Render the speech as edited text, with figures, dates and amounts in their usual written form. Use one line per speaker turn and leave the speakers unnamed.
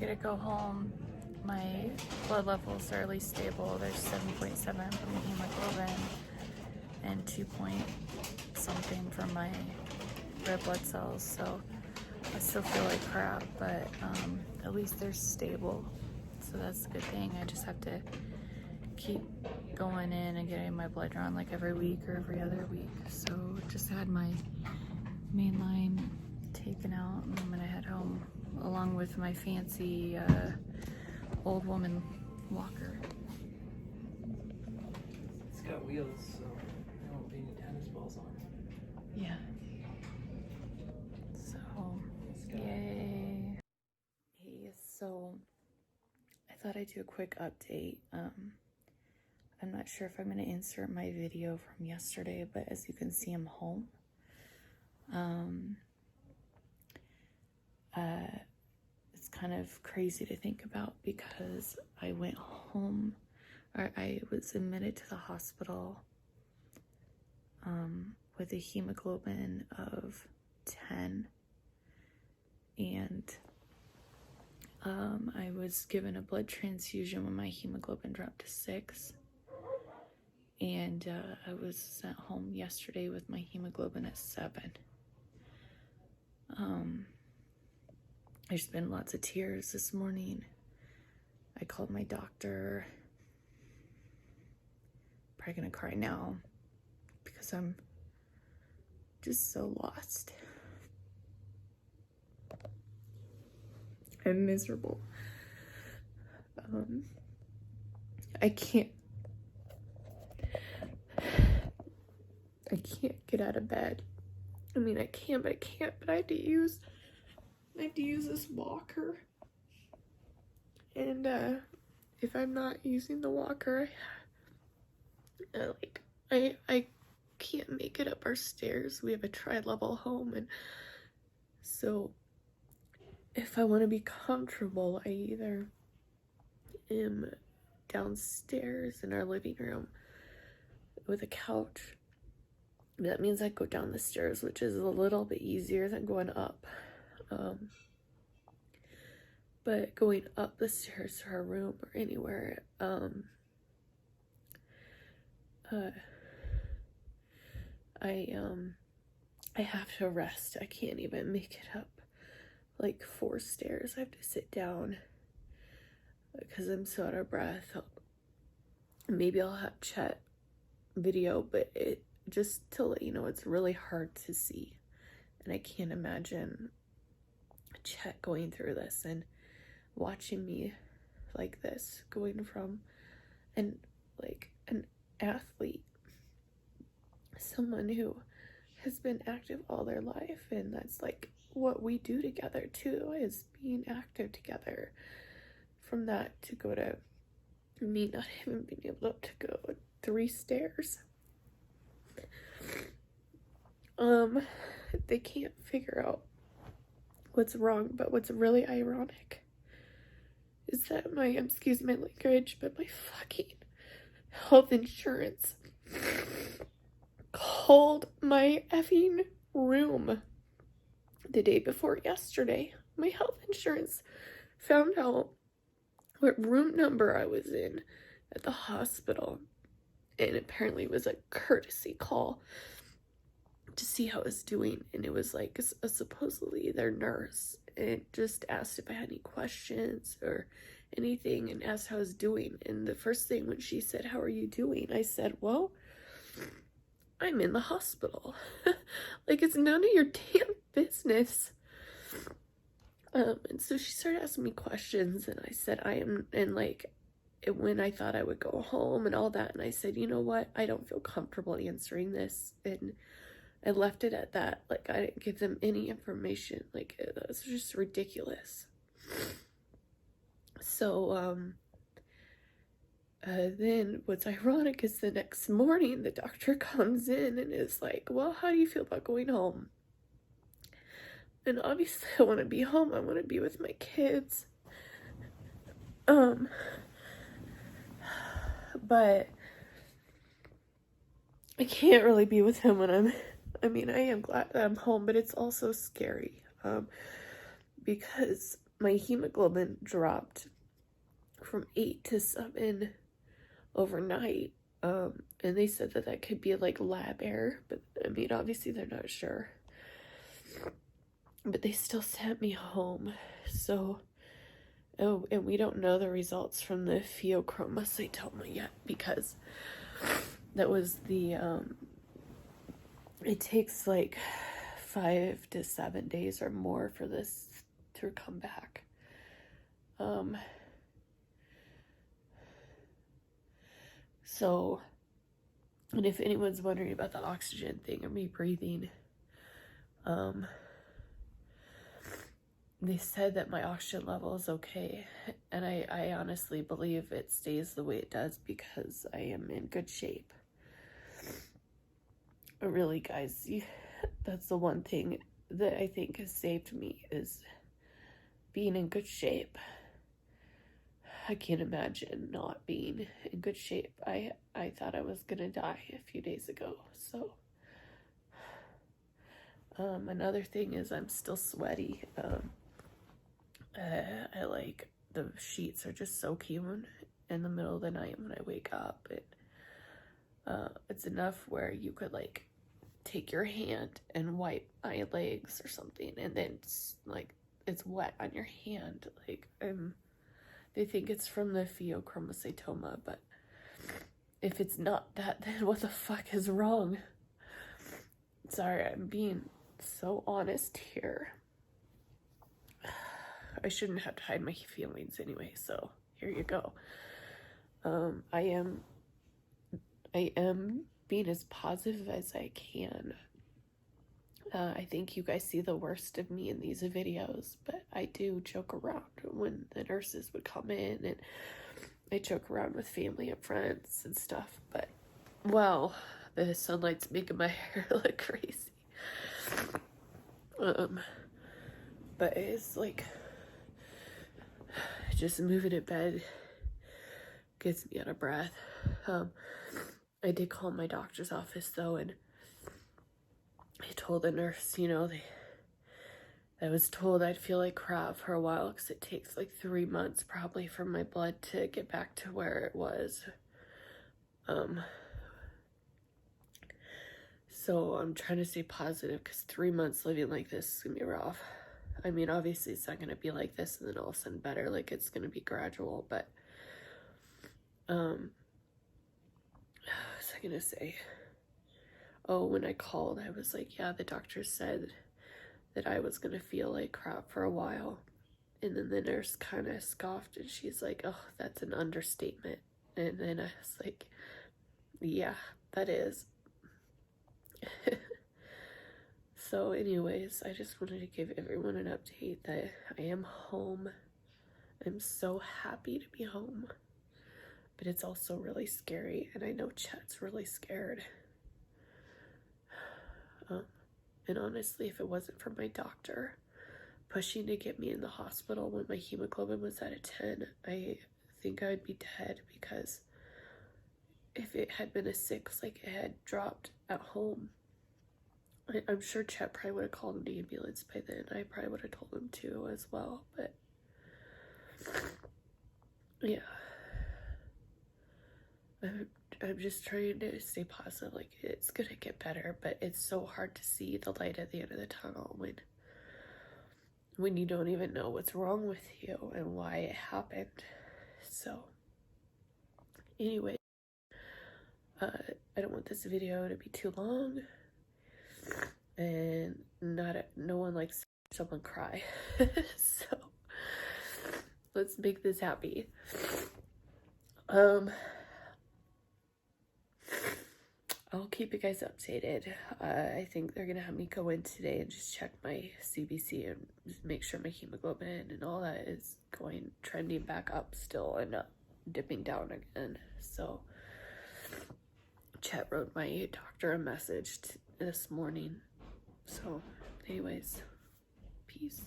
get to go home. My blood levels are at least stable. There's 7.7 from the hemoglobin and 2 point something from my red blood cells. So I still feel like crap, but at least they're stable. So that's a good thing. I just have to keep going in and getting my blood drawn like every week or every other week. So just had my main line taken out and I'm gonna head home along with my fancy old woman walker.
It's got wheels, so there won't be any tennis balls on it.
Yeah. So, yay. Hey, so I thought I'd do a quick update. I'm not sure if I'm going to insert my video from yesterday, but as you can see, I'm home. It's kind of crazy to think about because I went home, or I was admitted to the hospital with a hemoglobin of 10, and I was given a blood transfusion when my hemoglobin dropped to 6, and I was sent home yesterday with my hemoglobin at 7. There's been lots of tears this morning. I called my doctor. Probably gonna cry now because I'm just so lost. I'm miserable. I can't get out of bed. I mean, I can, but I can't. But I have to use this walker. And if I'm not using the walker, I can't make it up our stairs. We have a tri-level home, and so if I want to be comfortable, I either am downstairs in our living room with a couch. That means I go down the stairs, which is a little bit easier than going up. But going up the stairs to our room or anywhere, I have to rest. I can't even make it up like 4 stairs. I have to sit down because I'm so out of breath. Maybe I'll have chat video, but it just to let you know, it's really hard to see, and I can't imagine Chet going through this and watching me like this, going from an athlete, someone who has been active all their life, and that's like what we do together too, is being active together. From that to go to me not even being able to go 3 stairs. They can't figure out what's wrong, but what's really ironic is that excuse my language, but my fucking health insurance called my effing room the day before yesterday. My health insurance found out what room number I was in at the hospital, and apparently it was a courtesy call to see how I was doing, and it was like supposedly their nurse, and just asked if I had any questions or anything, and asked how I was doing. And the first thing when she said, "How are you doing?" I said, "Well, I'm in the hospital." Like, it's none of your damn business. And so she started asking me questions, and I said I am, and like when I thought I would go home and all that, and I said, you know what, I don't feel comfortable answering this, and I left it at that. Like, I didn't give them any information. Like, that's just ridiculous. So then what's ironic is the next morning the doctor comes in and is like, "Well, how do you feel about going home?" And obviously I want to be home. I want to be with my kids. But I can't really be with him when I am glad that I'm home, but it's also scary, because my hemoglobin dropped from 8 to 7 overnight. And they said that that could be like lab error, but I mean, obviously they're not sure. But they still sent me home. So, oh, and we don't know the results from the pheochromocytoma yet, because that was the, it takes like 5 to 7 days or more for this to come back. So, and if anyone's wondering about the oxygen thing or me breathing, they said that my oxygen level is okay, and I honestly believe it stays the way it does because I am in good shape. Really, guys, that's the one thing that I think has saved me, is being in good shape. I can't imagine not being in good shape. I thought I was gonna die a few days ago, so. Another thing is I'm still sweaty. I like, the sheets are just soaking in the middle of the night when I wake up. It's enough where you could like take your hand and wipe my legs or something, and then it's wet on your hand. Like, they think it's from the pheochromocytoma, but if it's not that, then what the fuck is wrong? Sorry, I'm being so honest here. I shouldn't have to hide my feelings anyway, so here you go. I am being as positive as I can. I think you guys see the worst of me in these videos, but I do joke around when the nurses would come in, and I joke around with family and friends and stuff, but, well, the sunlight's making my hair look crazy. But it's like, just moving in bed gets me out of breath. I did call my doctor's office though, and I told the nurse, you know, I was told I'd feel like crap for a while because it takes like 3 months probably for my blood to get back to where it was. So I'm trying to stay positive, because 3 months living like this is gonna be rough. I mean, obviously it's not gonna be like this and then all of a sudden better. Like, it's gonna be gradual, but what was I gonna say? Oh, when I called, I was like, yeah, the doctor said that I was gonna feel like crap for a while. And then the nurse kind of scoffed, and she's like, oh, that's an understatement. And then I was like, yeah, that is. So anyways, I just wanted to give everyone an update that I am home. I'm so happy to be home, but it's also really scary, and I know Chet's really scared. And honestly, if it wasn't for my doctor pushing to get me in the hospital when my hemoglobin was at a 10, I think I'd be dead, because if it had been a 6, like it had dropped at home, I'm sure Chet probably would have called an ambulance by then. I probably would have told him to as well, but yeah. I'm just trying to stay positive. Like, it's gonna get better, but it's so hard to see the light at the end of the tunnel when you don't even know what's wrong with you and why it happened. So anyway, I don't want this video to be too long, and no one likes someone cry. So let's make this happy. I'll keep you guys updated. I think they're gonna have me go in today and just check my CBC and just make sure my hemoglobin and all that is trending back up still and not dipping down again. So Chet wrote my doctor a message this morning. So anyways, peace.